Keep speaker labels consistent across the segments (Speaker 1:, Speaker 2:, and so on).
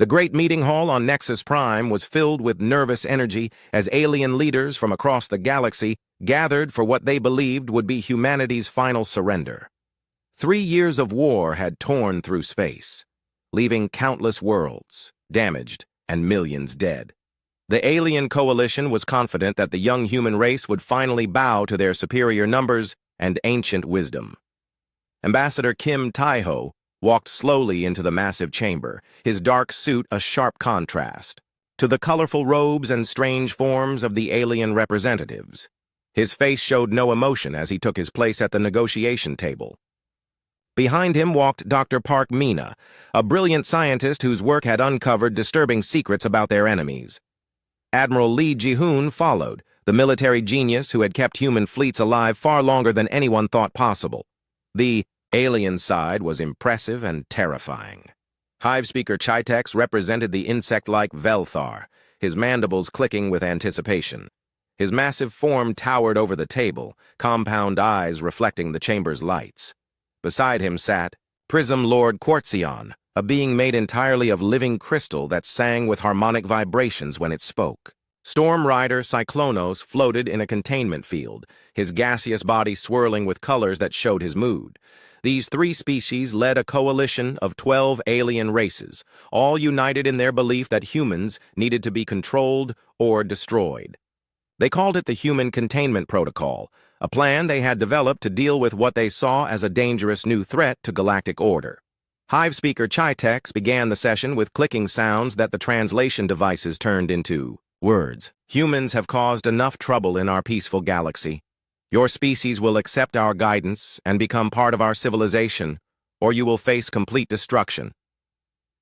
Speaker 1: The great meeting hall on Nexus Prime was filled with nervous energy as alien leaders from across the galaxy gathered for what they believed would be humanity's final surrender. 3 years of war had torn through space, leaving countless worlds damaged and millions dead. The alien coalition was confident that the young human race would finally bow to their superior numbers and ancient wisdom. Ambassador Kim Tae-ho walked slowly into the massive chamber, his dark suit a sharp contrast to the colorful robes and strange forms of the alien representatives. His face showed no emotion as he took his place at the negotiation table. Behind him walked Dr. Park Mina, a brilliant scientist whose work had uncovered disturbing secrets about their enemies. Admiral Lee Ji-hoon followed, the military genius who had kept human fleets alive far longer than anyone thought possible. The alien side was impressive and terrifying. Hive Speaker Chitex represented the insect-like Velthar, his mandibles clicking with anticipation. His massive form towered over the table, compound eyes reflecting the chamber's lights. Beside him sat Prism Lord Quartzion, a being made entirely of living crystal that sang with harmonic vibrations when it spoke. Storm Rider Cyclonos floated in a containment field, his gaseous body swirling with colors that showed his mood. These 3 species led a coalition of 12 alien races, all united in their belief that humans needed to be controlled or destroyed. They called it the Human Containment Protocol, a plan they had developed to deal with what they saw as a dangerous new threat to galactic order. Hive Speaker Chitex began the session with clicking sounds that the translation devices turned into words. Humans have caused enough trouble in our peaceful galaxy. Your species will accept our guidance and become part of our civilization, or you will face complete destruction.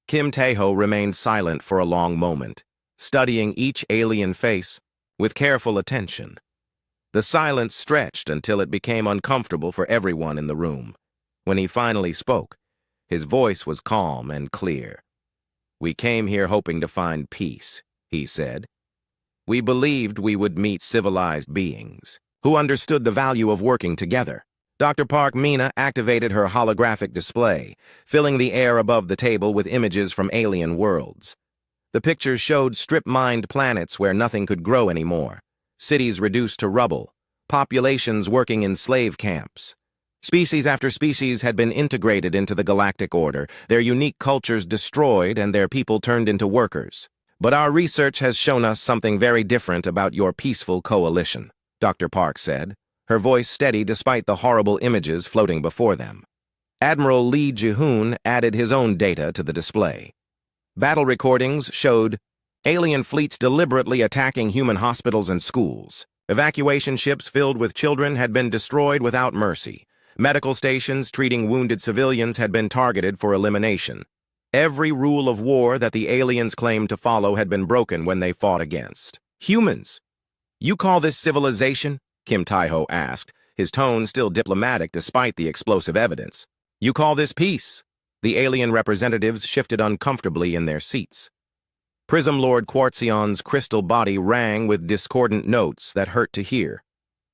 Speaker 1: Kim Tae-ho remained silent for a long moment, studying each alien face with careful attention. The silence stretched until it became uncomfortable for everyone in the room. When he finally spoke, his voice was calm and clear. "We came here hoping to find peace," he said. "We believed we would meet civilized beings who understood the value of working together." Dr. Park Mina activated her holographic display, filling the air above the table with images from alien worlds. The pictures showed strip-mined planets where nothing could grow anymore, cities reduced to rubble, populations working in slave camps. Species after species had been integrated into the galactic order, their unique cultures destroyed and their people turned into workers. "But our research has shown us something very different about your peaceful coalition," Dr. Park said, her voice steady despite the horrible images floating before them. Admiral Lee Ji-hoon added his own data to the display. Battle recordings showed alien fleets deliberately attacking human hospitals and schools. Evacuation ships filled with children had been destroyed without mercy. Medical stations treating wounded civilians had been targeted for elimination. Every rule of war that the aliens claimed to follow had been broken when they fought against humans. "You call this civilization?" Kim Tae-ho asked, his tone still diplomatic despite the explosive evidence. "You call this peace?" The alien representatives shifted uncomfortably in their seats. Prism Lord Quartzion's crystal body rang with discordant notes that hurt to hear.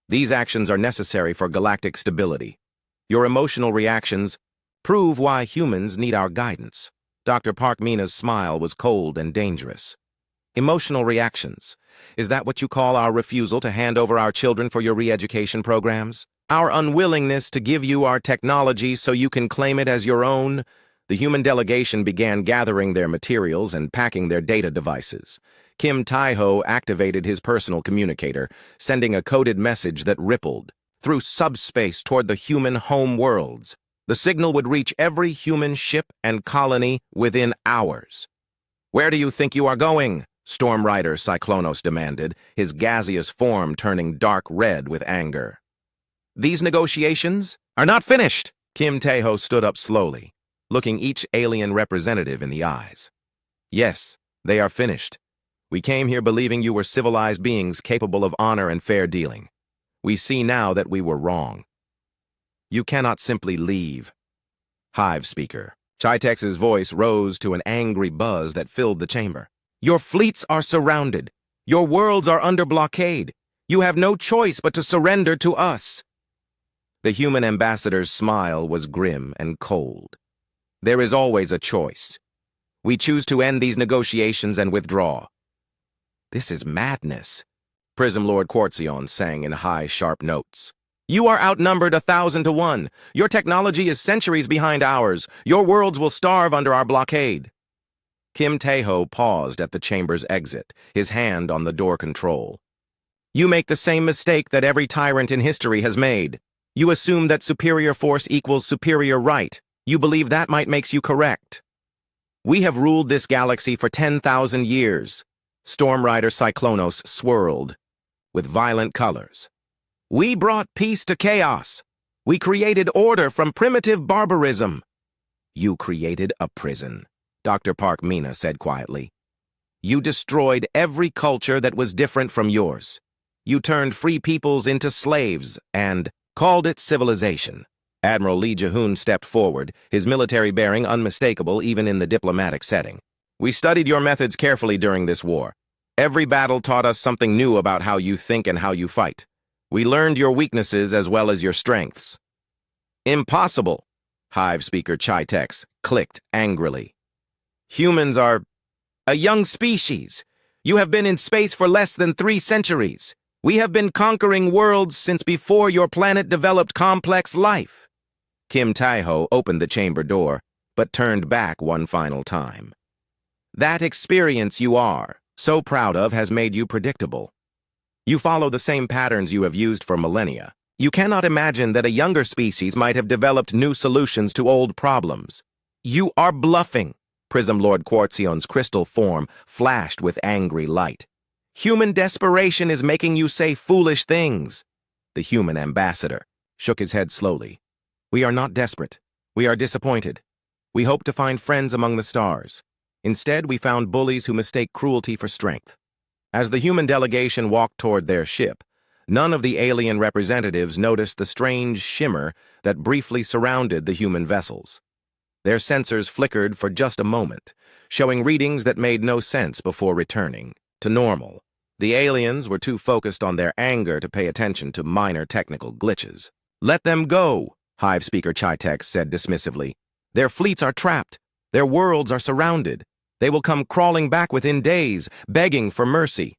Speaker 1: "These actions are necessary for galactic stability. Your emotional reactions prove why humans need our guidance." Dr. Park Mina's smile was cold and dangerous. "Emotional reactions. Is that what you call our refusal to hand over our children for your re-education programs? Our unwillingness to give you our technology so you can claim it as your own?" The human delegation began gathering their materials and packing their data devices. Kim Tae-ho activated his personal communicator, sending a coded message that rippled through subspace toward the human home worlds. The signal would reach every human ship and colony within hours. "Where do you think you are going?" Storm Rider Cyclonos demanded, his gaseous form turning dark red with anger. "These negotiations are not finished." Kim Tae-ho stood up slowly, looking each alien representative in the eyes. "Yes, they are finished. We came here believing you were civilized beings capable of honor and fair dealing. We see now that we were wrong. You cannot simply leave." Hive Speaker Chitex's voice rose to an angry buzz that filled the chamber. "Your fleets are surrounded. Your worlds are under blockade. You have no choice but to surrender to us." The human ambassador's smile was grim and cold. "There is always a choice. We choose to end these negotiations and withdraw." "This is madness," Prism Lord Quartzion sang in high, sharp notes. "You are outnumbered 1,000 to 1. Your technology is centuries behind ours. Your worlds will starve under our blockade." Kim Taeho paused at the chamber's exit, his hand on the door control. "You make the same mistake that every tyrant in history has made. You assume that superior force equals superior right. You believe that might makes you correct. We have ruled this galaxy for 10,000 years." Storm Rider Cyclonos swirled with violent colors. "We brought peace to chaos. We created order from primitive barbarism." "You created a prison," Dr. Park Mina said quietly. "You destroyed every culture that was different from yours. You turned free peoples into slaves and called it civilization." Admiral Lee Jahoon stepped forward, his military bearing unmistakable even in the diplomatic setting. "We studied your methods carefully during this war. Every battle taught us something new about how you think and how you fight. We learned your weaknesses as well as your strengths." "Impossible," Hive Speaker Chitex clicked angrily. "Humans are a young species. You have been in space for less than 3 centuries. We have been conquering worlds since before your planet developed complex life." Kim Taeho opened the chamber door, but turned back one final time. "That experience you are so proud of has made you predictable. You follow the same patterns you have used for millennia. You cannot imagine that a younger species might have developed new solutions to old problems. You are bluffing." Prism Lord Quartzion's crystal form flashed with angry light. "Human desperation is making you say foolish things." The human ambassador shook his head slowly. "We are not desperate. We are disappointed. We hoped to find friends among the stars. Instead, we found bullies who mistake cruelty for strength." As the human delegation walked toward their ship, none of the alien representatives noticed the strange shimmer that briefly surrounded the human vessels. Their sensors flickered for just a moment, showing readings that made no sense before returning to normal. The aliens were too focused on their anger to pay attention to minor technical glitches. "Let them go," Hive Speaker Chitex said dismissively. "Their fleets are trapped. Their worlds are surrounded. They will come crawling back within days, begging for mercy."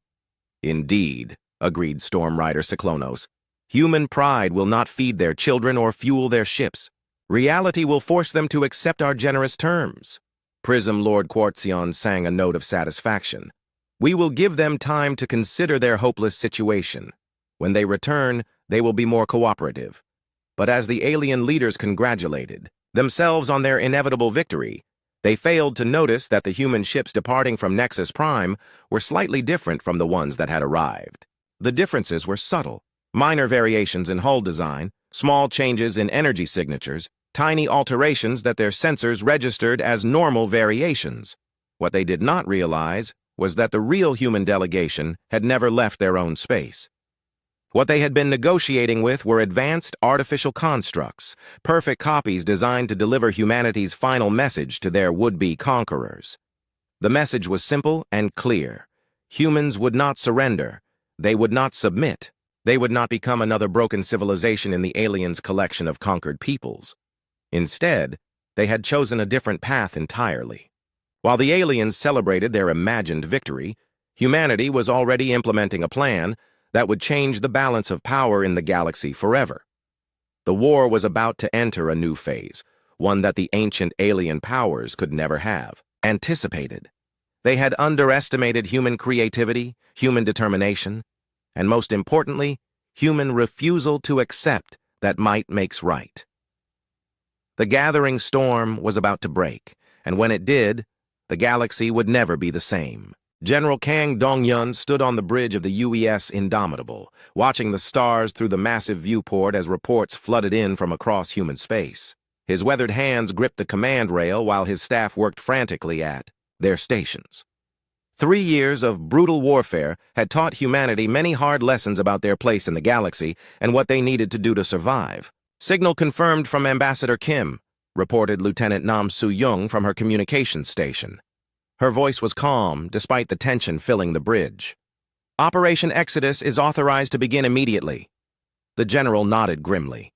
Speaker 1: "Indeed," agreed Storm Rider Cyclonos. "Human pride will not feed their children or fuel their ships. Reality will force them to accept our generous terms." Prism Lord Quartzion sang a note of satisfaction. "We will give them time to consider their hopeless situation. When they return, they will be more cooperative." But as the alien leaders congratulated themselves on their inevitable victory, they failed to notice that the human ships departing from Nexus Prime were slightly different from the ones that had arrived. The differences were subtle: minor variations in hull design, small changes in energy signatures, tiny alterations that their sensors registered as normal variations. What they did not realize was that the real human delegation had never left their own space. What they had been negotiating with were advanced artificial constructs, perfect copies designed to deliver humanity's final message to their would-be conquerors. The message was simple and clear. Humans would not surrender. They would not submit. They would not become another broken civilization in the aliens' collection of conquered peoples. Instead, they had chosen a different path entirely. While the aliens celebrated their imagined victory, humanity was already implementing a plan that would change the balance of power in the galaxy forever. The war was about to enter a new phase, one that the ancient alien powers could never have anticipated. They had underestimated human creativity, human determination, and most importantly, human refusal to accept that might makes right. The gathering storm was about to break, and when it did, the galaxy would never be the same. General Kang Dong-yun stood on the bridge of the UES Indomitable, watching the stars through the massive viewport as reports flooded in from across human space. His weathered hands gripped the command rail while his staff worked frantically at their stations. 3 years of brutal warfare had taught humanity many hard lessons about their place in the galaxy and what they needed to do to survive. "Signal confirmed from Ambassador Kim," reported Lieutenant Nam Soo-young from her communications station. Her voice was calm, despite the tension filling the bridge. "Operation Exodus is authorized to begin immediately." The general nodded grimly.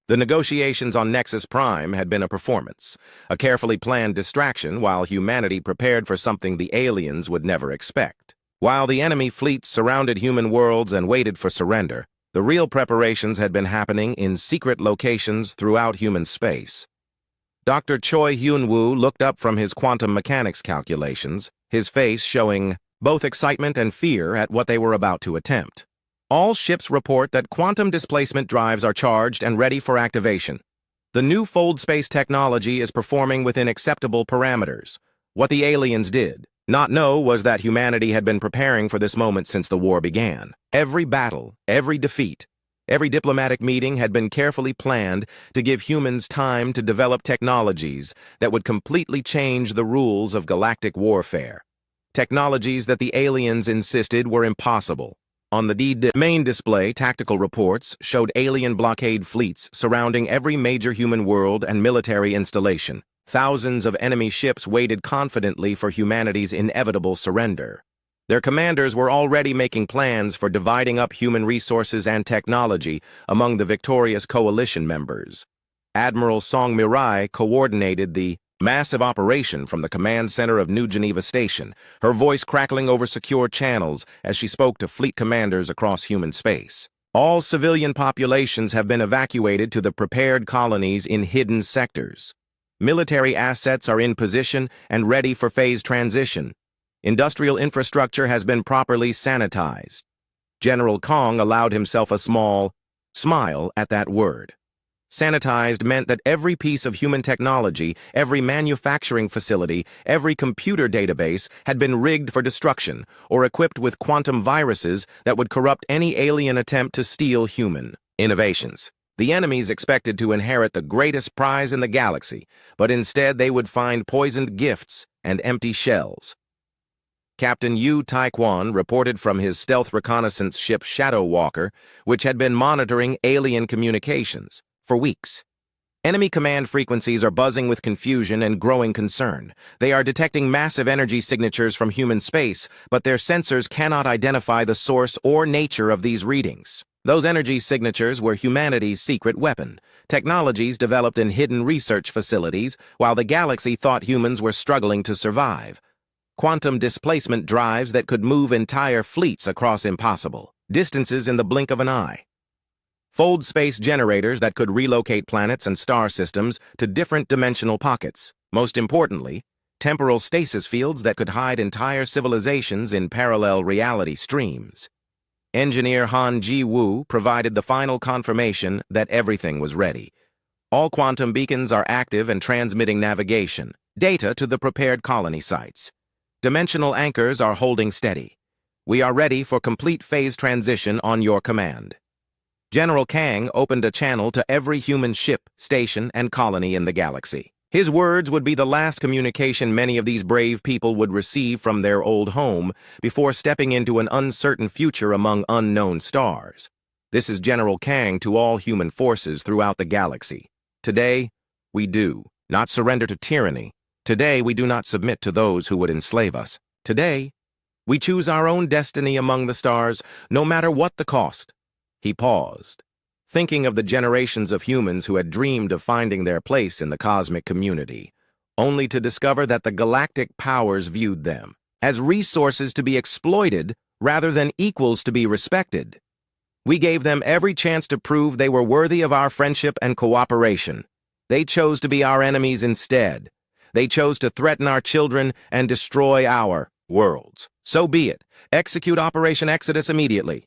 Speaker 1: The negotiations on Nexus Prime had been a performance, a carefully planned distraction while humanity prepared for something the aliens would never expect. While the enemy fleets surrounded human worlds and waited for surrender, the real preparations had been happening in secret locations throughout human space. Dr. Choi Hyun-woo looked up from his quantum mechanics calculations, his face showing both excitement and fear at what they were about to attempt. All ships report that quantum displacement drives are charged and ready for activation. The new fold space technology is performing within acceptable parameters. What the aliens did not know was that humanity had been preparing for this moment since the war began. Every battle, every defeat, every diplomatic meeting had been carefully planned to give humans time to develop technologies that would completely change the rules of galactic warfare. Technologies that the aliens insisted were impossible. On the main display, tactical reports showed alien blockade fleets surrounding every major human world and military installation. Thousands of enemy ships waited confidently for humanity's inevitable surrender. Their commanders were already making plans for dividing up human resources and technology among the victorious coalition members. Admiral Song Mirai coordinated the massive operation from the command center of New Geneva Station, her voice crackling over secure channels as she spoke to fleet commanders across human space. All civilian populations have been evacuated to the prepared colonies in hidden sectors. Military assets are in position and ready for phase transition. Industrial infrastructure has been properly sanitized. General Kong allowed himself a small smile at that word. Sanitized meant that every piece of human technology, every manufacturing facility, every computer database had been rigged for destruction or equipped with quantum viruses that would corrupt any alien attempt to steal human innovations. The enemies expected to inherit the greatest prize in the galaxy, but instead they would find poisoned gifts and empty shells. Captain Yu Taekwon reported from his stealth reconnaissance ship Shadow Walker, which had been monitoring alien communications for weeks. Enemy command frequencies are buzzing with confusion and growing concern. They are detecting massive energy signatures from human space, but their sensors cannot identify the source or nature of these readings. Those energy signatures were humanity's secret weapon, technologies developed in hidden research facilities while the galaxy thought humans were struggling to survive. Quantum displacement drives that could move entire fleets across impossible distances in the blink of an eye. Fold space generators that could relocate planets and star systems to different dimensional pockets. Most importantly, temporal stasis fields that could hide entire civilizations in parallel reality streams. Engineer Han Ji-woo provided the final confirmation that everything was ready. All quantum beacons are active and transmitting navigation data to the prepared colony sites. Dimensional anchors are holding steady. We are ready for complete phase transition on your command. General Kang opened a channel to every human ship, station, and colony in the galaxy. His words would be the last communication many of these brave people would receive from their old home before stepping into an uncertain future among unknown stars. This is General Kang to all human forces throughout the galaxy. Today, we do not surrender to tyranny. Today, we do not submit to those who would enslave us. Today, we choose our own destiny among the stars, no matter what the cost. He paused, thinking of the generations of humans who had dreamed of finding their place in the cosmic community, only to discover that the galactic powers viewed them as resources to be exploited rather than equals to be respected. We gave them every chance to prove they were worthy of our friendship and cooperation. They chose to be our enemies instead. They chose to threaten our children and destroy our worlds. So be it. Execute Operation Exodus immediately.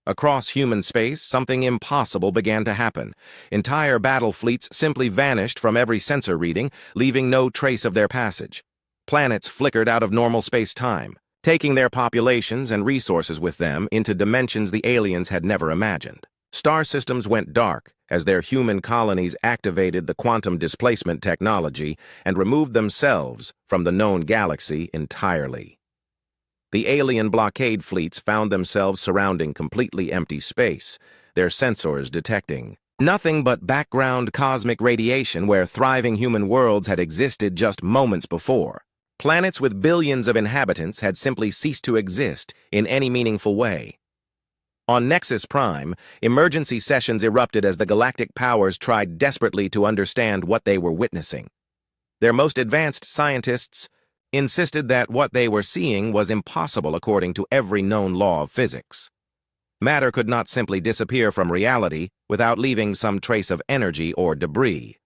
Speaker 1: Across human space, something impossible began to happen. Entire battle fleets simply vanished from every sensor reading, leaving no trace of their passage. Planets flickered out of normal space-time, taking their populations and resources with them into dimensions the aliens had never imagined. Star systems went dark as their human colonies activated the quantum displacement technology and removed themselves from the known galaxy entirely. The alien blockade fleets found themselves surrounding completely empty space, their sensors detecting nothing but background cosmic radiation where thriving human worlds had existed just moments before. Planets with billions of inhabitants had simply ceased to exist in any meaningful way. On Nexus Prime, emergency sessions erupted as the galactic powers tried desperately to understand what they were witnessing. Their most advanced scientists insisted that what they were seeing was impossible according to every known law of physics. Matter could not simply disappear from reality without leaving some trace of energy or debris.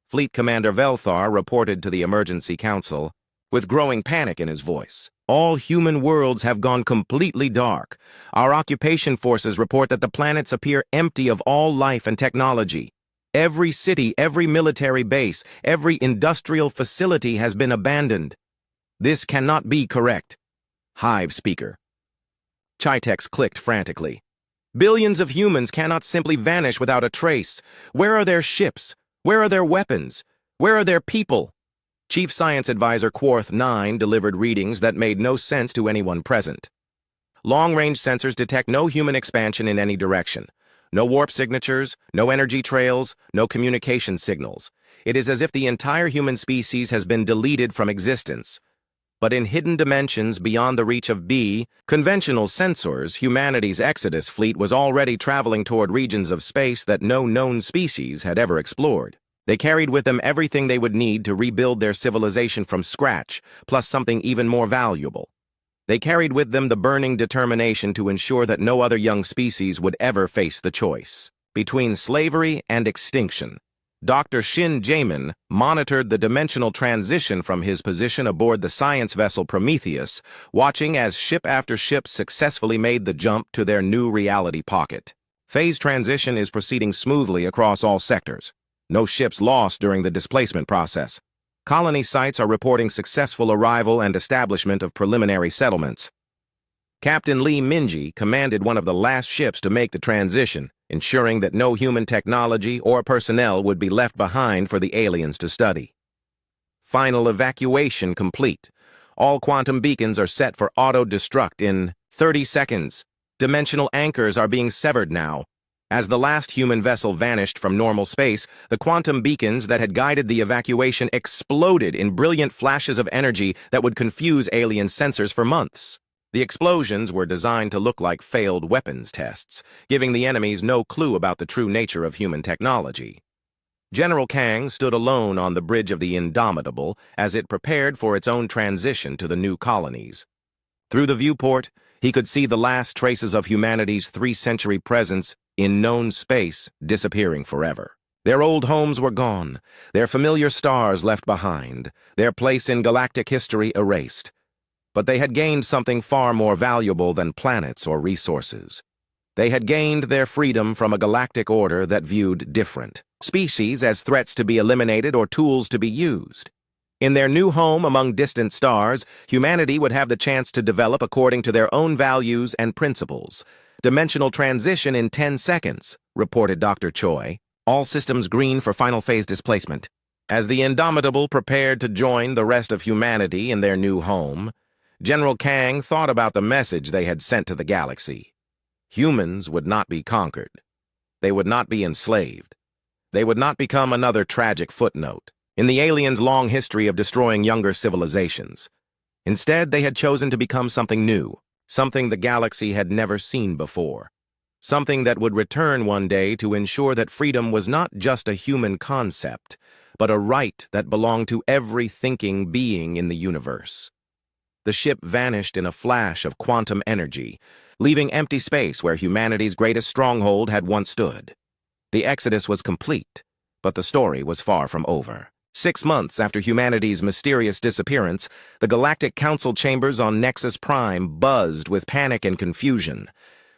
Speaker 1: Fleet Commander Velthar reported to the Emergency Council, with growing panic in his voice. All human worlds have gone completely dark. Our occupation forces report that the planets appear empty of all life and technology. Every city, every military base, every industrial facility has been abandoned. This cannot be correct. Hive speaker. Chitex clicked frantically. Billions of humans cannot simply vanish without a trace. Where are their ships? Where are their weapons? Where are their people? Chief Science Advisor Quarth 9 delivered readings that made no sense to anyone present. Long-range sensors detect no human expansion in any direction. No warp signatures, no energy trails, no communication signals. It is as if the entire human species has been deleted from existence. But in hidden dimensions beyond the reach of B, conventional sensors, humanity's Exodus fleet was already traveling toward regions of space that no known species had ever explored. They carried with them everything they would need to rebuild their civilization from scratch, plus something even more valuable. They carried with them the burning determination to ensure that no other young species would ever face the choice between slavery and extinction. Dr. Shin Jamin monitored the dimensional transition from his position aboard the science vessel Prometheus, watching as ship after ship successfully made the jump to their new reality pocket. Phase transition is proceeding smoothly across all sectors. No ships lost during the displacement process. Colony sites are reporting successful arrival and establishment of preliminary settlements. Captain Lee Minji commanded one of the last ships to make the transition, ensuring that no human technology or personnel would be left behind for the aliens to study. Final evacuation complete. All quantum beacons are set for auto-destruct in 30 seconds. Dimensional anchors are being severed now. As the last human vessel vanished from normal space, the quantum beacons that had guided the evacuation exploded in brilliant flashes of energy that would confuse alien sensors for months. The explosions were designed to look like failed weapons tests, giving the enemies no clue about the true nature of human technology. General Kang stood alone on the bridge of the Indomitable as it prepared for its own transition to the new colonies. Through the viewport, he could see the last traces of humanity's 3-century presence in known space disappearing forever. Their old homes were gone, their familiar stars left behind, their place in galactic history erased. But they had gained something far more valuable than planets or resources. They had gained their freedom from a galactic order that viewed different species as threats to be eliminated or tools to be used. In their new home among distant stars, humanity would have the chance to develop according to their own values and principles. Dimensional transition in 10 seconds, reported Dr. Choi. All systems green for final phase displacement. As the Indomitable prepared to join the rest of humanity in their new home, General Kang thought about the message they had sent to the galaxy. Humans would not be conquered. They would not be enslaved. They would not become another tragic footnote in the aliens' long history of destroying younger civilizations. Instead, they had chosen to become something new, something the galaxy had never seen before, something that would return one day to ensure that freedom was not just a human concept, but a right that belonged to every thinking being in the universe. The ship vanished in a flash of quantum energy, leaving empty space where humanity's greatest stronghold had once stood. The exodus was complete, but the story was far from over. 6 months after humanity's mysterious disappearance, the Galactic Council chambers on Nexus Prime buzzed with panic and confusion.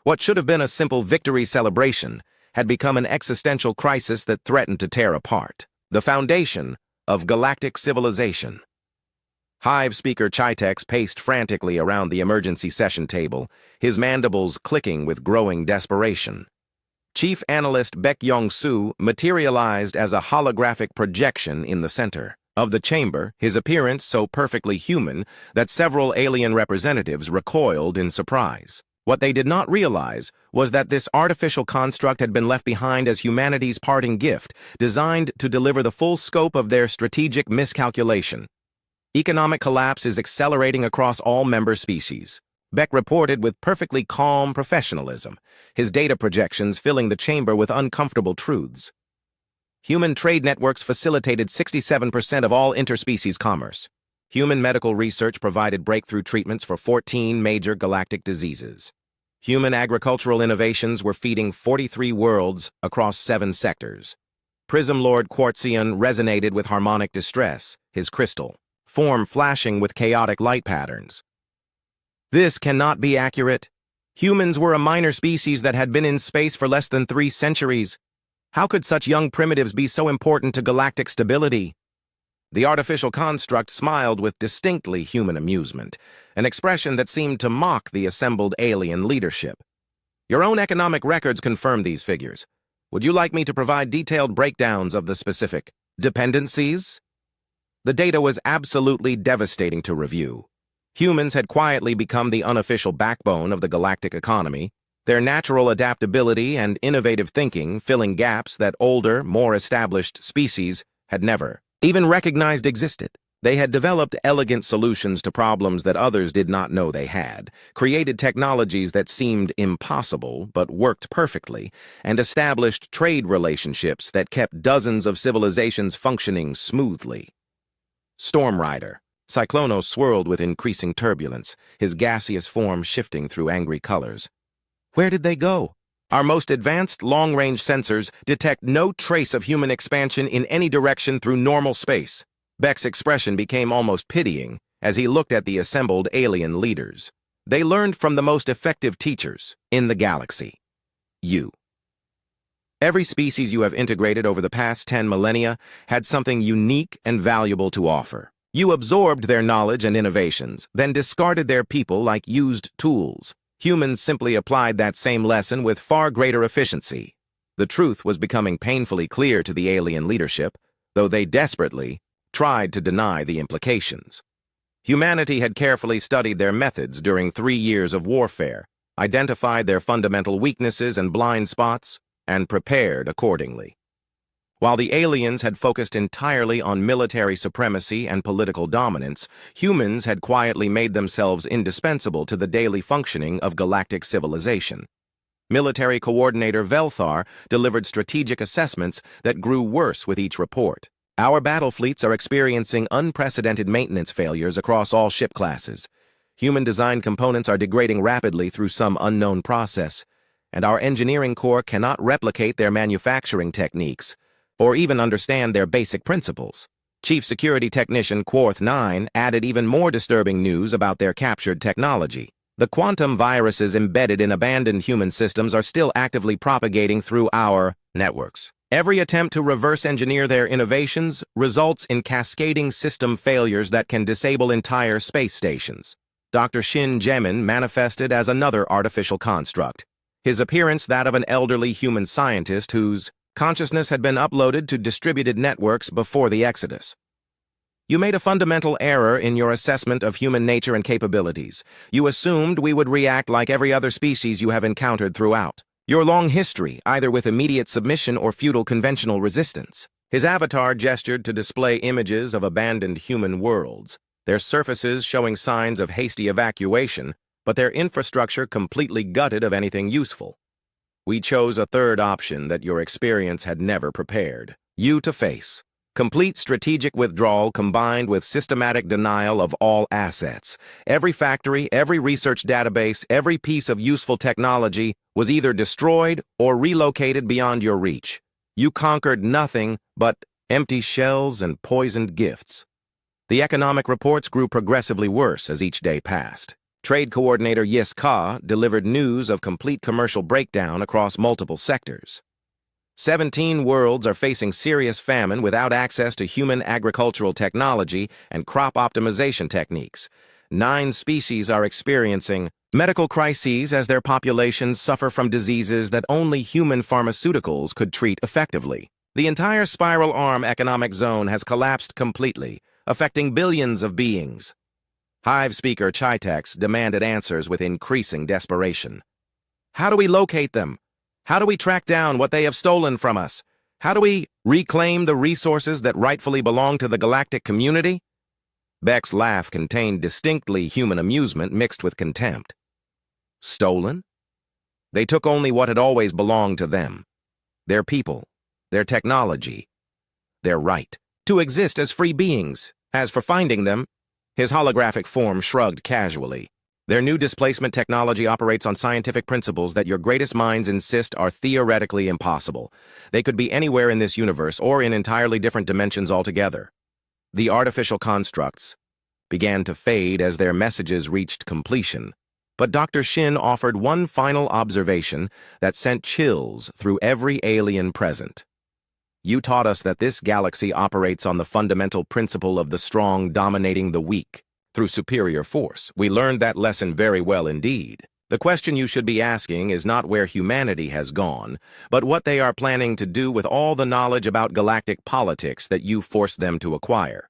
Speaker 1: What should have been a simple victory celebration had become an existential crisis that threatened to tear apart the foundation of galactic civilization. Hive speaker Chitex paced frantically around the emergency session table, his mandibles clicking with growing desperation. Chief Analyst Baek Yong-soo materialized as a holographic projection in the center of the chamber, his appearance so perfectly human that several alien representatives recoiled in surprise. What they did not realize was that this artificial construct had been left behind as humanity's parting gift, designed to deliver the full scope of their strategic miscalculation. Economic collapse is accelerating across all member species. Beck reported with perfectly calm professionalism, his data projections filling the chamber with uncomfortable truths. Human trade networks facilitated 67% of all interspecies commerce. Human medical research provided breakthrough treatments for 14 major galactic diseases. Human agricultural innovations were feeding 43 worlds across 7 sectors. Prism Lord Quartzion resonated with harmonic distress, his crystal form flashing with chaotic light patterns. This cannot be accurate. Humans were a minor species that had been in space for less than 3 centuries. How could such young primitives be so important to galactic stability? The artificial construct smiled with distinctly human amusement, an expression that seemed to mock the assembled alien leadership. Your own economic records confirm these figures. Would you like me to provide detailed breakdowns of the specific dependencies? The data was absolutely devastating to review. Humans had quietly become the unofficial backbone of the galactic economy, their natural adaptability and innovative thinking filling gaps that older, more established species had never even recognized existed. They had developed elegant solutions to problems that others did not know they had, created technologies that seemed impossible but worked perfectly, and established trade relationships that kept dozens of civilizations functioning smoothly. Storm Rider. Cyclonos swirled with increasing turbulence, his gaseous form shifting through angry colors. Where did they go? Our most advanced long-range sensors detect no trace of human expansion in any direction through normal space. Beck's expression became almost pitying as he looked at the assembled alien leaders. They learned from the most effective teachers in the galaxy. You. Every species you have integrated over the past 10 millennia had something unique and valuable to offer. You absorbed their knowledge and innovations, then discarded their people like used tools. Humans simply applied that same lesson with far greater efficiency. The truth was becoming painfully clear to the alien leadership, though they desperately tried to deny the implications. Humanity had carefully studied their methods during 3 years of warfare, identified their fundamental weaknesses and blind spots, and prepared accordingly. While the aliens had focused entirely on military supremacy and political dominance, humans had quietly made themselves indispensable to the daily functioning of galactic civilization. Military Coordinator Velthar delivered strategic assessments that grew worse with each report. Our battle fleets are experiencing unprecedented maintenance failures across all ship classes. Human-designed components are degrading rapidly through some unknown process, and our engineering corps cannot replicate their manufacturing techniques, or even understand their basic principles. Chief Security Technician Quarth 9 added even more disturbing news about their captured technology. The quantum viruses embedded in abandoned human systems are still actively propagating through our networks. Every attempt to reverse engineer their innovations results in cascading system failures that can disable entire space stations. Dr. Shin Jemin manifested as another artificial construct, his appearance that of an elderly human scientist whose consciousness had been uploaded to distributed networks before the Exodus. You made a fundamental error in your assessment of human nature and capabilities. You assumed we would react like every other species you have encountered throughout your long history, either with immediate submission or futile conventional resistance. His avatar gestured to display images of abandoned human worlds, their surfaces showing signs of hasty evacuation, but their infrastructure completely gutted of anything useful. We chose a third option that your experience had never prepared you to face. Complete strategic withdrawal combined with systematic denial of all assets. Every factory, every research database, every piece of useful technology was either destroyed or relocated beyond your reach. You conquered nothing but empty shells and poisoned gifts. The economic reports grew progressively worse as each day passed. Trade Coordinator Yis Ka delivered news of complete commercial breakdown across multiple sectors. 17 worlds are facing serious famine without access to human agricultural technology and crop optimization techniques. 9 species are experiencing medical crises as their populations suffer from diseases that only human pharmaceuticals could treat effectively. The entire Spiral Arm economic zone has collapsed completely, affecting billions of beings. Hive Speaker Chitex demanded answers with increasing desperation. How do we locate them? How do we track down what they have stolen from us? How do we reclaim the resources that rightfully belong to the galactic community? Beck's laugh contained distinctly human amusement mixed with contempt. Stolen? They took only what had always belonged to them: their people, their technology, their right to exist as free beings. As for finding them, his holographic form shrugged casually. Their new displacement technology operates on scientific principles that your greatest minds insist are theoretically impossible. They could be anywhere in this universe or in entirely different dimensions altogether. The artificial constructs began to fade as their messages reached completion. But Dr. Shin offered one final observation that sent chills through every alien present. You taught us that this galaxy operates on the fundamental principle of the strong dominating the weak through superior force. We learned that lesson very well indeed. The question you should be asking is not where humanity has gone, but what they are planning to do with all the knowledge about galactic politics that you forced them to acquire.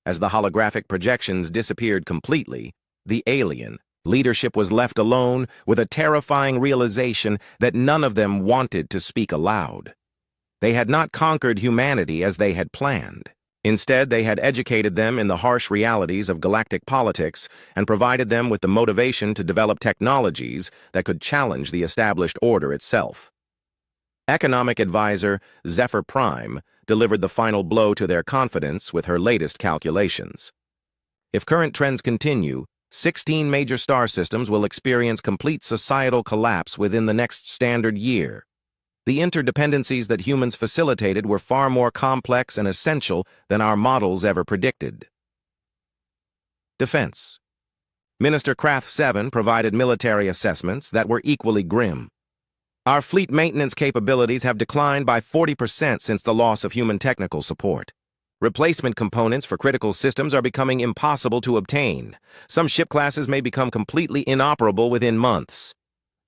Speaker 1: As the holographic projections disappeared completely, the alien leadership was left alone with a terrifying realization that none of them wanted to speak aloud. They had not conquered humanity as they had planned. Instead, they had educated them in the harsh realities of galactic politics and provided them with the motivation to develop technologies that could challenge the established order itself. Economic advisor Zephyr Prime delivered the final blow to their confidence with her latest calculations. If current trends continue, 16 major star systems will experience complete societal collapse within the next standard year. The interdependencies that humans facilitated were far more complex and essential than our models ever predicted. Defense. Minister Krath 7 provided military assessments that were equally grim. Our fleet maintenance capabilities have declined by 40% since the loss of human technical support. Replacement components for critical systems are becoming impossible to obtain. Some ship classes may become completely inoperable within months.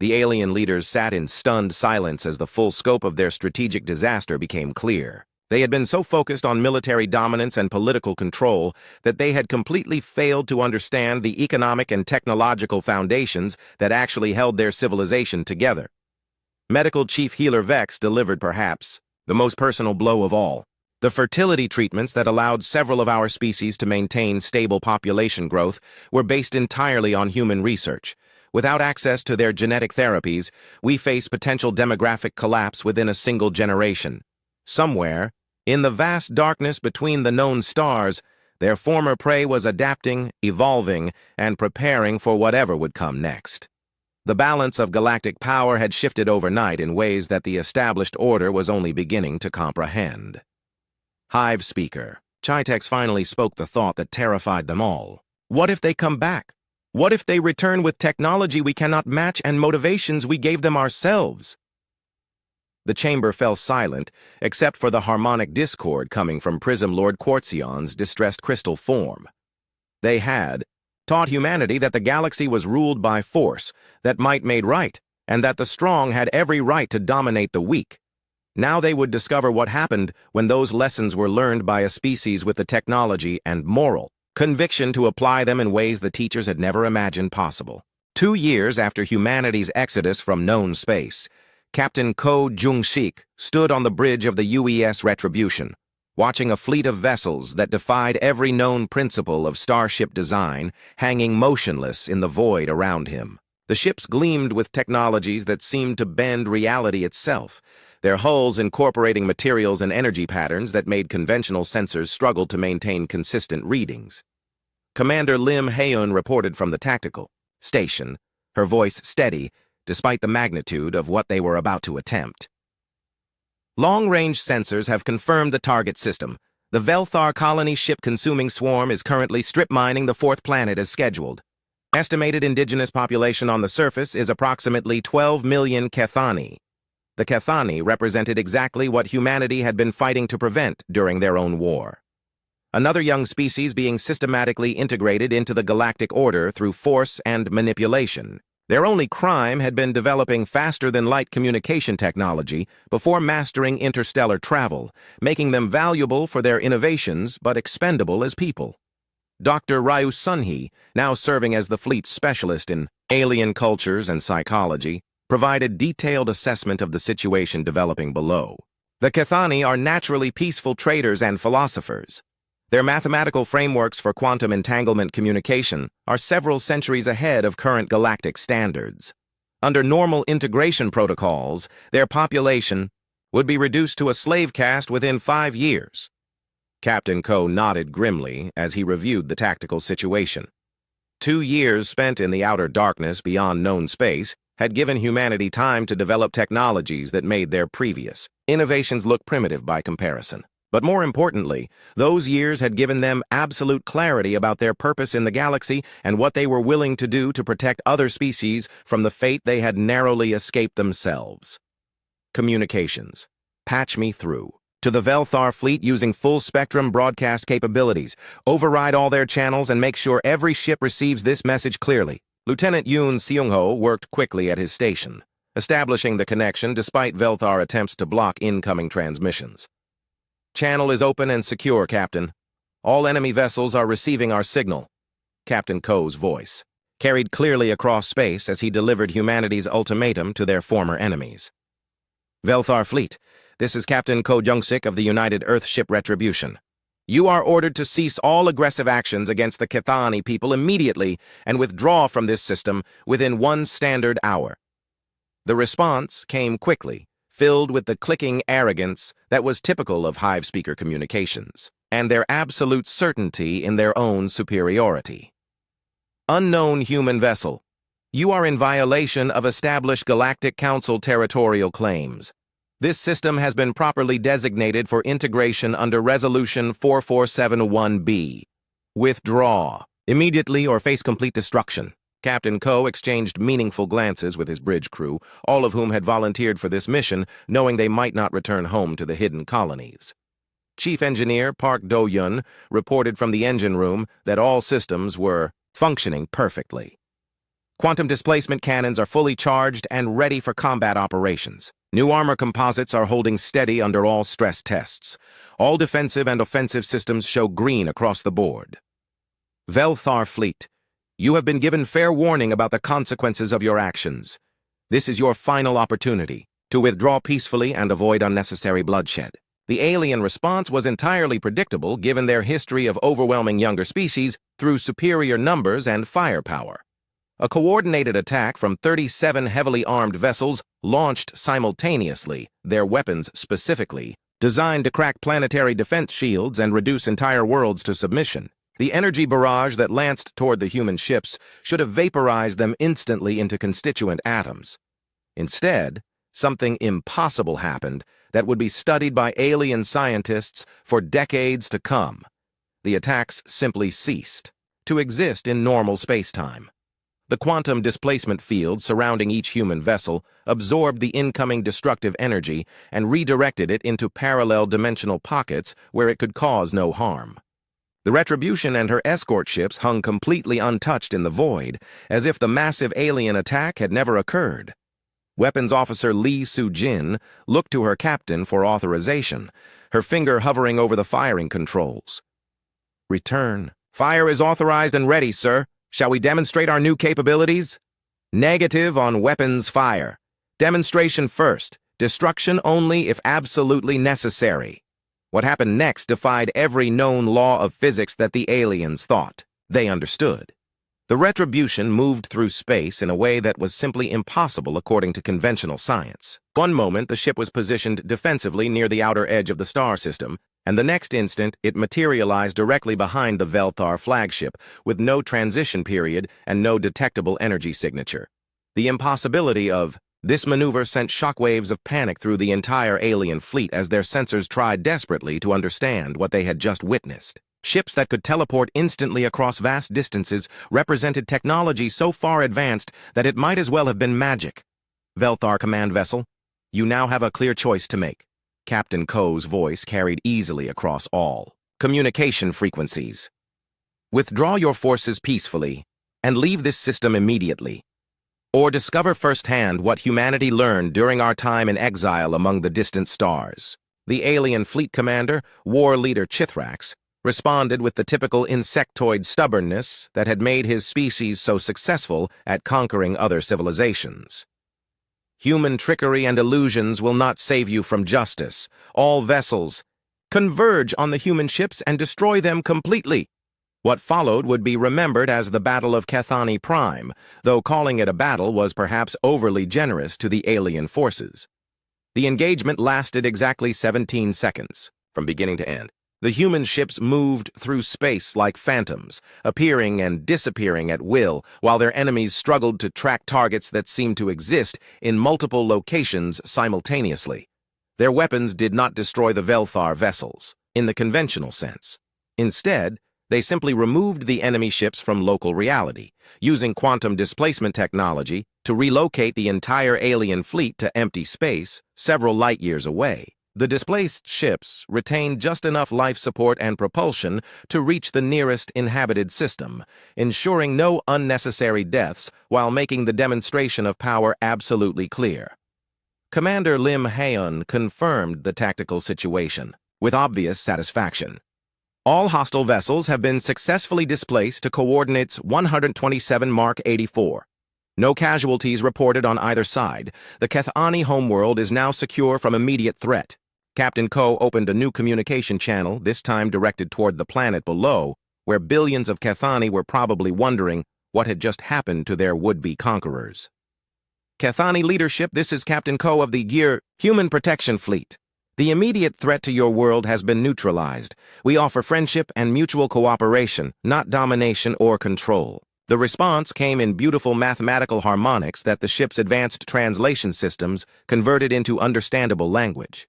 Speaker 1: The alien leaders sat in stunned silence as the full scope of their strategic disaster became clear. They had been so focused on military dominance and political control that they had completely failed to understand the economic and technological foundations that actually held their civilization together. Medical Chief Healer Vex delivered perhaps the most personal blow of all. The fertility treatments that allowed several of our species to maintain stable population growth were based entirely on human research. Without access to their genetic therapies, we face potential demographic collapse within a single generation. Somewhere, in the vast darkness between the known stars, their former prey was adapting, evolving, and preparing for whatever would come next. The balance of galactic power had shifted overnight in ways that the established order was only beginning to comprehend. Hive Speaker. Chitex finally spoke the thought that terrified them all. What if they come back? What if they return with technology we cannot match and motivations we gave them ourselves? The chamber fell silent, except for the harmonic discord coming from Prism Lord Quartzion's distressed crystal form. They had taught humanity that the galaxy was ruled by force, that might made right, and that the strong had every right to dominate the weak. Now they would discover what happened when those lessons were learned by a species with the technology and moral conviction to apply them in ways the teachers had never imagined possible. 2 years after humanity's exodus from known space, Captain Ko Jung-sik stood on the bridge of the UES Retribution, watching a fleet of vessels that defied every known principle of starship design hanging motionless in the void around him. The ships gleamed with technologies that seemed to bend reality itself, their hulls incorporating materials and energy patterns that made conventional sensors struggle to maintain consistent readings. Commander Lim Haeun reported from the tactical station, her voice steady despite the magnitude of what they were about to attempt. Long-range sensors have confirmed the target system. The Velthar colony ship-consuming swarm is currently strip-mining the 4th planet as scheduled. Estimated indigenous population on the surface is approximately 12 million Kethani. The Kethani represented exactly what humanity had been fighting to prevent during their own war. Another young species being systematically integrated into the galactic order through force and manipulation. Their only crime had been developing faster-than-light communication technology before mastering interstellar travel, making them valuable for their innovations but expendable as people. Dr. Ryu Sunhee, now serving as the fleet's specialist in alien cultures and psychology, provided detailed assessment of the situation developing below. The Kethani are naturally peaceful traders and philosophers. Their mathematical frameworks for quantum entanglement communication are several centuries ahead of current galactic standards. Under normal integration protocols, their population would be reduced to a slave caste within 5 years. Captain Ko nodded grimly as he reviewed the tactical situation. 2 years spent in the outer darkness beyond known space had given humanity time to develop technologies that made their previous innovations look primitive by comparison. But more importantly, those years had given them absolute clarity about their purpose in the galaxy and what they were willing to do to protect other species from the fate they had narrowly escaped themselves. Communications. Patch me through to the Velthar fleet using full-spectrum broadcast capabilities. Override all their channels and make sure every ship receives this message clearly. Lieutenant Yoon Seung-ho worked quickly at his station, establishing the connection despite Velthar attempts to block incoming transmissions. Channel is open and secure, Captain. All enemy vessels are receiving our signal. Captain Ko's voice carried clearly across space as he delivered humanity's ultimatum to their former enemies. Velthar Fleet, this is Captain Ko Jung-sik of the United Earthship Retribution. You are ordered to cease all aggressive actions against the Kithani people immediately and withdraw from this system within 1 standard hour. The response came quickly, filled with the clicking arrogance that was typical of Hive speaker communications, and their absolute certainty in their own superiority. Unknown human vessel, you are in violation of established Galactic Council territorial claims. This system has been properly designated for integration under Resolution 4471B. Withdraw, immediately or face complete destruction. Captain Ko exchanged meaningful glances with his bridge crew, all of whom had volunteered for this mission, knowing they might not return home to the hidden colonies. Chief Engineer Park Do-yun reported from the engine room that all systems were functioning perfectly. Quantum displacement cannons are fully charged and ready for combat operations. New armor composites are holding steady under all stress tests. All defensive and offensive systems show green across the board. Velthar Fleet, you have been given fair warning about the consequences of your actions. This is your final opportunity to withdraw peacefully and avoid unnecessary bloodshed. The alien response was entirely predictable given their history of overwhelming younger species through superior numbers and firepower. A coordinated attack from 37 heavily armed vessels launched simultaneously, their weapons specifically, designed to crack planetary defense shields and reduce entire worlds to submission. The energy barrage that lanced toward the human ships should have vaporized them instantly into constituent atoms. Instead, something impossible happened that would be studied by alien scientists for decades to come. The attacks simply ceased to exist in normal space-time. The quantum displacement field surrounding each human vessel absorbed the incoming destructive energy and redirected it into parallel dimensional pockets where it could cause no harm. The Retribution and her escort ships hung completely untouched in the void, as if the massive alien attack had never occurred. Weapons Officer Lee Soo-jin looked to her captain for authorization, her finger hovering over the firing controls. Return. Fire is authorized and ready, sir. Shall we demonstrate our new capabilities? Negative on weapons fire. Demonstration first. Destruction only if absolutely necessary. What happened next defied every known law of physics that the aliens thought they understood. The Retribution moved through space in a way that was simply impossible according to conventional science. One moment, the ship was positioned defensively near the outer edge of the star system, and the next instant, it materialized directly behind the Velthar flagship, with no transition period and no detectable energy signature. The impossibility of this maneuver sent shockwaves of panic through the entire alien fleet as their sensors tried desperately to understand what they had just witnessed. Ships that could teleport instantly across vast distances represented technology so far advanced that it might as well have been magic. Velthar command vessel, you now have a clear choice to make. Captain Ko's voice carried easily across all communication frequencies. Withdraw your forces peacefully and leave this system immediately, or discover firsthand what humanity learned during our time in exile among the distant stars. The alien fleet commander, war leader Chithrax, responded with the typical insectoid stubbornness that had made his species so successful at conquering other civilizations. Human trickery and illusions will not save you from justice. All vessels, converge on the human ships and destroy them completely. What followed would be remembered as the Battle of Cathani Prime, though calling it a battle was perhaps overly generous to the alien forces. The engagement lasted exactly 17 seconds, from beginning to end. The human ships moved through space like phantoms, appearing and disappearing at will, while their enemies struggled to track targets that seemed to exist in multiple locations simultaneously. Their weapons did not destroy the Velthar vessels, in the conventional sense. Instead, they simply removed the enemy ships from local reality, using quantum displacement technology to relocate the entire alien fleet to empty space several light-years away. The displaced ships retained just enough life support and propulsion to reach the nearest inhabited system, ensuring no unnecessary deaths while making the demonstration of power absolutely clear. Commander Lim Haeun confirmed the tactical situation, with obvious satisfaction. All hostile vessels have been successfully displaced to coordinates 127 Mark 84. No casualties reported on either side. The Cathani homeworld is now secure from immediate threat. Captain Ko opened a new communication channel, this time directed toward the planet below, where billions of Cathani were probably wondering what had just happened to their would-be conquerors. Cathani leadership, this is Captain Ko of the Gear Human Protection Fleet. The immediate threat to your world has been neutralized. We offer friendship and mutual cooperation, not domination or control. The response came in beautiful mathematical harmonics that the ship's advanced translation systems converted into understandable language.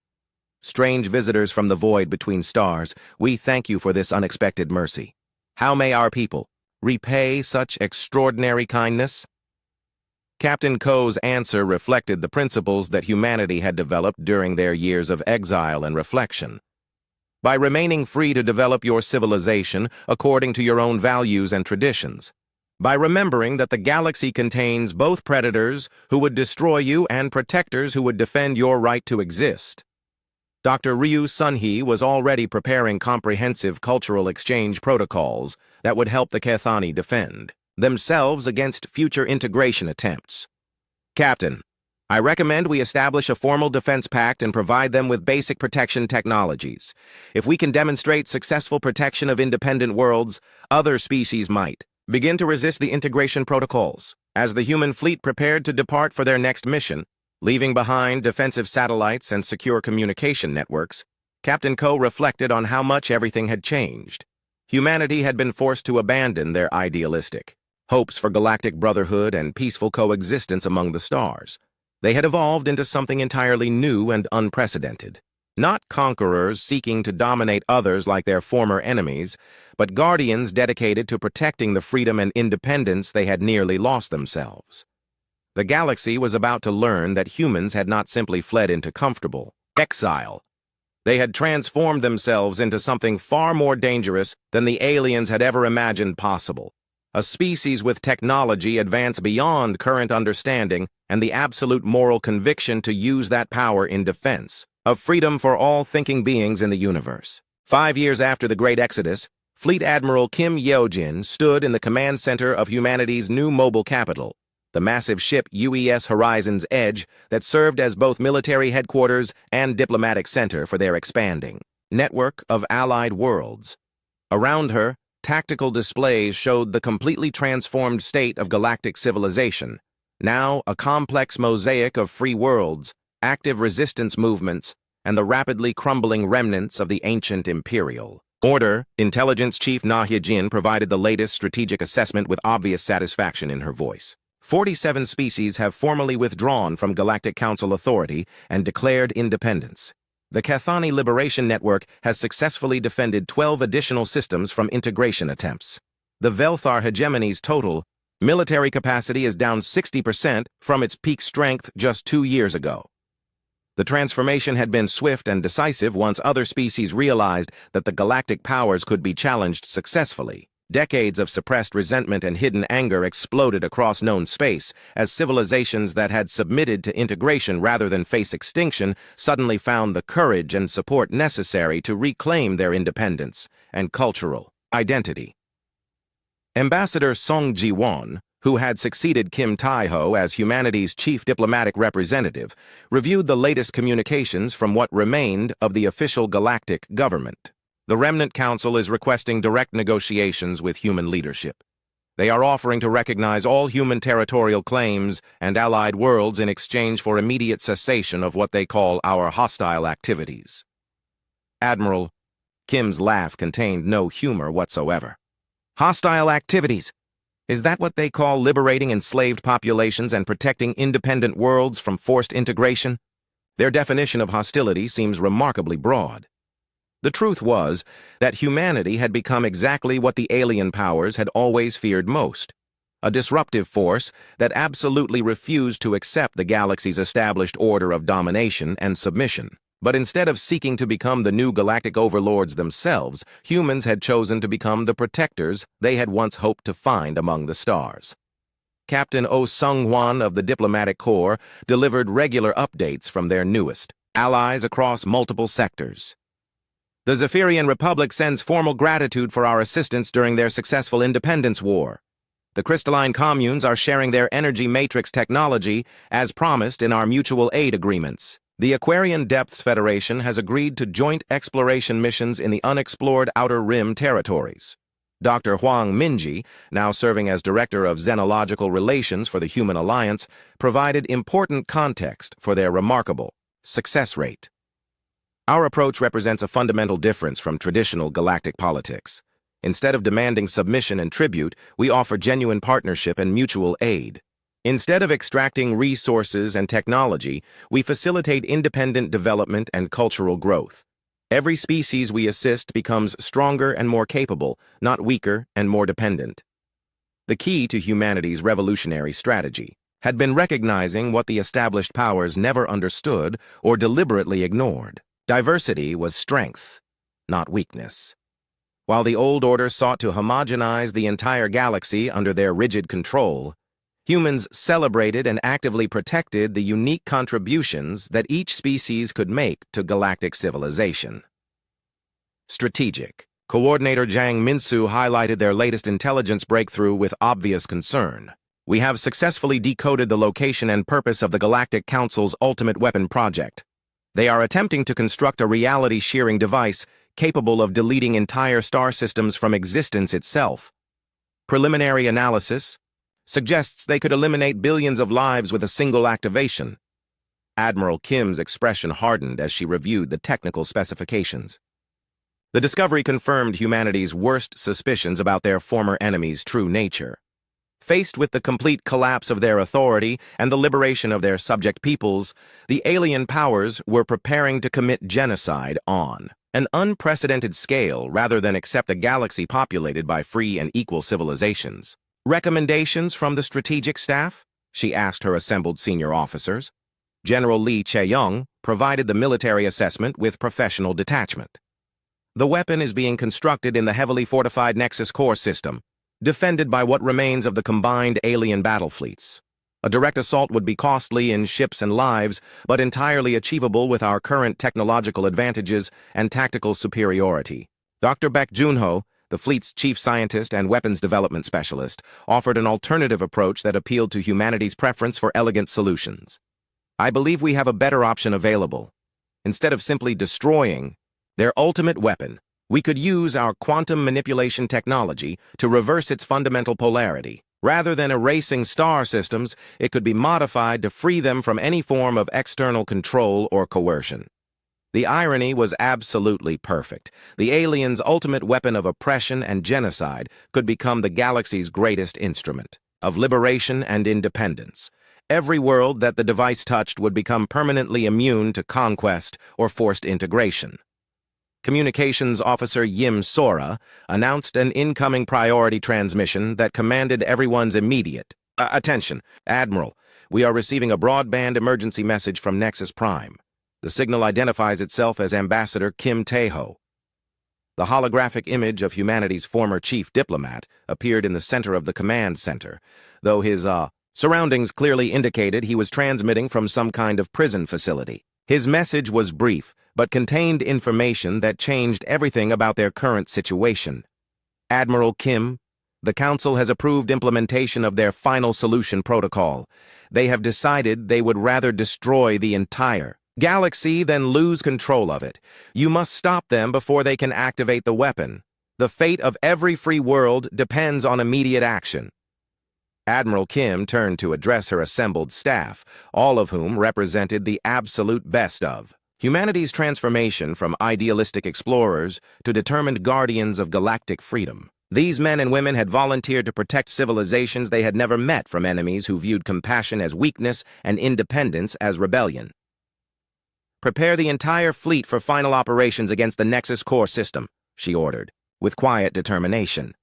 Speaker 1: Strange visitors from the void between stars, we thank you for this unexpected mercy. How may our people repay such extraordinary kindness? Captain Ko's answer reflected the principles that humanity had developed during their years of exile and reflection. By remaining free to develop your civilization according to your own values and traditions. By remembering that the galaxy contains both predators who would destroy you and protectors who would defend your right to exist. Dr. Ryu Sunhee was already preparing comprehensive cultural exchange protocols that would help the Cathani defend themselves against future integration attempts. Captain, I recommend we establish a formal defense pact and provide them with basic protection technologies. If we can demonstrate successful protection of independent worlds, other species might begin to resist the integration protocols. As the human fleet prepared to depart for their next mission, leaving behind defensive satellites and secure communication networks, Captain Ko reflected on how much everything had changed. Humanity had been forced to abandon their idealistic hopes for galactic brotherhood and peaceful coexistence among the stars. They had evolved into something entirely new and unprecedented. Not conquerors seeking to dominate others like their former enemies, but guardians dedicated to protecting the freedom and independence they had nearly lost themselves. The galaxy was about to learn that humans had not simply fled into comfortable exile. They had transformed themselves into something far more dangerous than the aliens had ever imagined possible. A species with technology advanced beyond current understanding and the absolute moral conviction to use that power in defense of freedom for all thinking beings in the universe. 5 years after the Great Exodus, Fleet Admiral Kim Yeojin stood in the command center of humanity's new mobile capital, the massive ship UES Horizon's Edge that served as both military headquarters and diplomatic center for their expanding network of allied worlds. Around her, tactical displays showed the completely transformed state of galactic civilization, now a complex mosaic of free worlds, active resistance movements, and the rapidly crumbling remnants of the ancient imperial order. Intelligence Chief Na Hyejin provided the latest strategic assessment with obvious satisfaction in her voice. 47 species have formally withdrawn from Galactic Council authority and declared independence. The Cathani Liberation Network has successfully defended 12 additional systems from integration attempts. The Velthar hegemony's total military capacity is down 60% from its peak strength just 2 years ago. The transformation had been swift and decisive once other species realized that the galactic powers could be challenged successfully. Decades of suppressed resentment and hidden anger exploded across known space as civilizations that had submitted to integration rather than face extinction suddenly found the courage and support necessary to reclaim their independence and cultural identity. Ambassador Song Ji-won, who had succeeded Kim Tae-ho as humanity's chief diplomatic representative, reviewed the latest communications from what remained of the official galactic government. The Remnant Council is requesting direct negotiations with human leadership. They are offering to recognize all human territorial claims and allied worlds in exchange for immediate cessation of what they call our hostile activities. Admiral, Kim's laugh contained no humor whatsoever. Hostile activities? Is that what they call liberating enslaved populations and protecting independent worlds from forced integration? Their definition of hostility seems remarkably broad. The truth was that humanity had become exactly what the alien powers had always feared most, a disruptive force that absolutely refused to accept the galaxy's established order of domination and submission. But instead of seeking to become the new galactic overlords themselves, humans had chosen to become the protectors they had once hoped to find among the stars. Captain Oh Sung-hwan of the Diplomatic Corps delivered regular updates from their newest allies across multiple sectors. The Zephyrian Republic sends formal gratitude for our assistance during their successful independence war. The crystalline communes are sharing their energy matrix technology as promised in our mutual aid agreements. The Aquarian Depths Federation has agreed to joint exploration missions in the unexplored Outer Rim territories. Dr. Huang Minji, now serving as Director of Xenological Relations for the Human Alliance, provided important context for their remarkable success rate. Our approach represents a fundamental difference from traditional galactic politics. Instead of demanding submission and tribute, we offer genuine partnership and mutual aid. Instead of extracting resources and technology, we facilitate independent development and cultural growth. Every species we assist becomes stronger and more capable, not weaker and more dependent. The key to humanity's revolutionary strategy had been recognizing what the established powers never understood or deliberately ignored. Diversity was strength, not weakness. While the old order sought to homogenize the entire galaxy under their rigid control, humans celebrated and actively protected the unique contributions that each species could make to galactic civilization. Strategic. Coordinator Jang Minsu highlighted their latest intelligence breakthrough with obvious concern. We have successfully decoded the location and purpose of the Galactic Council's ultimate weapon project. They are attempting to construct a reality-shearing device capable of deleting entire star systems from existence itself. Preliminary analysis suggests they could eliminate billions of lives with a single activation. Admiral Kim's expression hardened as she reviewed the technical specifications. The discovery confirmed humanity's worst suspicions about their former enemy's true nature. Faced with the complete collapse of their authority and the liberation of their subject peoples, the alien powers were preparing to commit genocide on an unprecedented scale rather than accept a galaxy populated by free and equal civilizations. Recommendations from the strategic staff? She asked her assembled senior officers. General Lee Chae-young provided the military assessment with professional detachment. The weapon is being constructed in the heavily fortified Nexus core system, defended by what remains of the combined alien battle fleets. A direct assault would be costly in ships and lives, but entirely achievable with our current technological advantages and tactical superiority. Dr. Baek Junho, the fleet's chief scientist and weapons development specialist, offered an alternative approach that appealed to humanity's preference for elegant solutions. I believe we have a better option available. Instead of simply destroying their ultimate weapon, we could use our quantum manipulation technology to reverse its fundamental polarity. Rather than erasing star systems, it could be modified to free them from any form of external control or coercion. The irony was absolutely perfect. The aliens' ultimate weapon of oppression and genocide could become the galaxy's greatest instrument of liberation and independence. Every world that the device touched would become permanently immune to conquest or forced integration. Communications Officer Yim Sora announced an incoming priority transmission that commanded everyone's immediate attention. Admiral, we are receiving a broadband emergency message from Nexus Prime. The signal identifies itself as Ambassador Kim Tae-ho. The holographic image of humanity's former chief diplomat appeared in the center of the command center, though his surroundings clearly indicated he was transmitting from some kind of prison facility. His message was brief, but contained information that changed everything about their current situation. Admiral Kim, The Council has approved implementation of their final solution protocol. They have decided they would rather destroy the entire galaxy than lose control of it. You must stop them before they can activate the weapon. The fate of every free world depends on immediate action. Admiral Kim turned to address her assembled staff, all of whom represented the absolute best of humanity's transformation from idealistic explorers to determined guardians of galactic freedom. These men and women had volunteered to protect civilizations they had never met from enemies who viewed compassion as weakness and independence as rebellion. Prepare the entire fleet for final operations against the Nexus core system, she ordered, with quiet determination.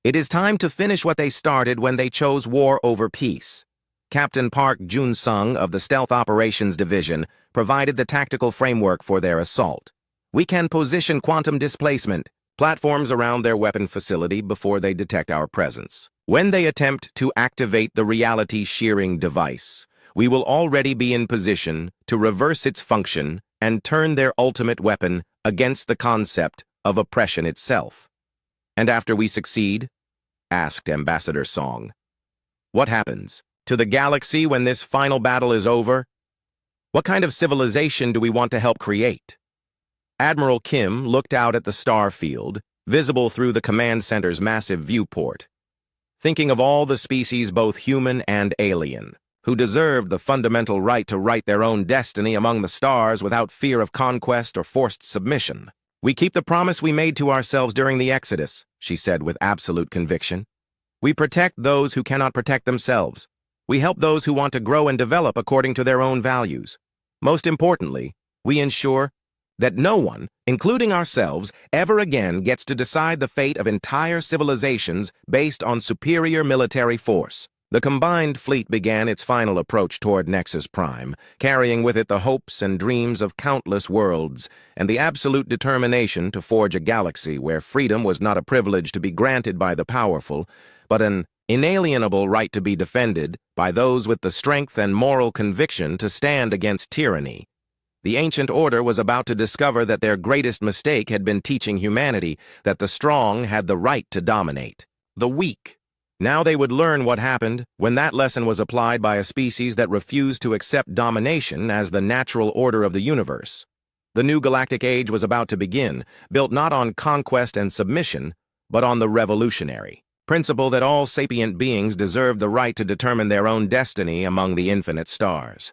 Speaker 1: It is time to finish what they started when they chose war over peace. Captain Park Jun-sung of the Stealth Operations Division provided the tactical framework for their assault. We can position quantum displacement platforms around their weapon facility before they detect our presence. When they attempt to activate the reality shearing device, we will already be in position to reverse its function and turn their ultimate weapon against the concept of oppression itself. And after we succeed? Asked Ambassador Song. What happens to the galaxy when this final battle is over? What kind of civilization do we want to help create? Admiral Kim looked out at the star field, visible through the command center's massive viewport, thinking of all the species, both human and alien, who deserved the fundamental right to write their own destiny among the stars without fear of conquest or forced submission. We keep the promise we made to ourselves during the Exodus, she said with absolute conviction. We protect those who cannot protect themselves. We help those who want to grow and develop according to their own values. Most importantly, we ensure that no one, including ourselves, ever again gets to decide the fate of entire civilizations based on superior military force. The combined fleet began its final approach toward Nexus Prime, carrying with it the hopes and dreams of countless worlds and the absolute determination to forge a galaxy where freedom was not a privilege to be granted by the powerful, but an inalienable right to be defended by those with the strength and moral conviction to stand against tyranny. The ancient order was about to discover that their greatest mistake had been teaching humanity that the strong had the right to dominate the weak. Now they would learn what happened when that lesson was applied by a species that refused to accept domination as the natural order of the universe. The new galactic age was about to begin, built not on conquest and submission, but on the revolutionary principle that all sapient beings deserved the right to determine their own destiny among the infinite stars.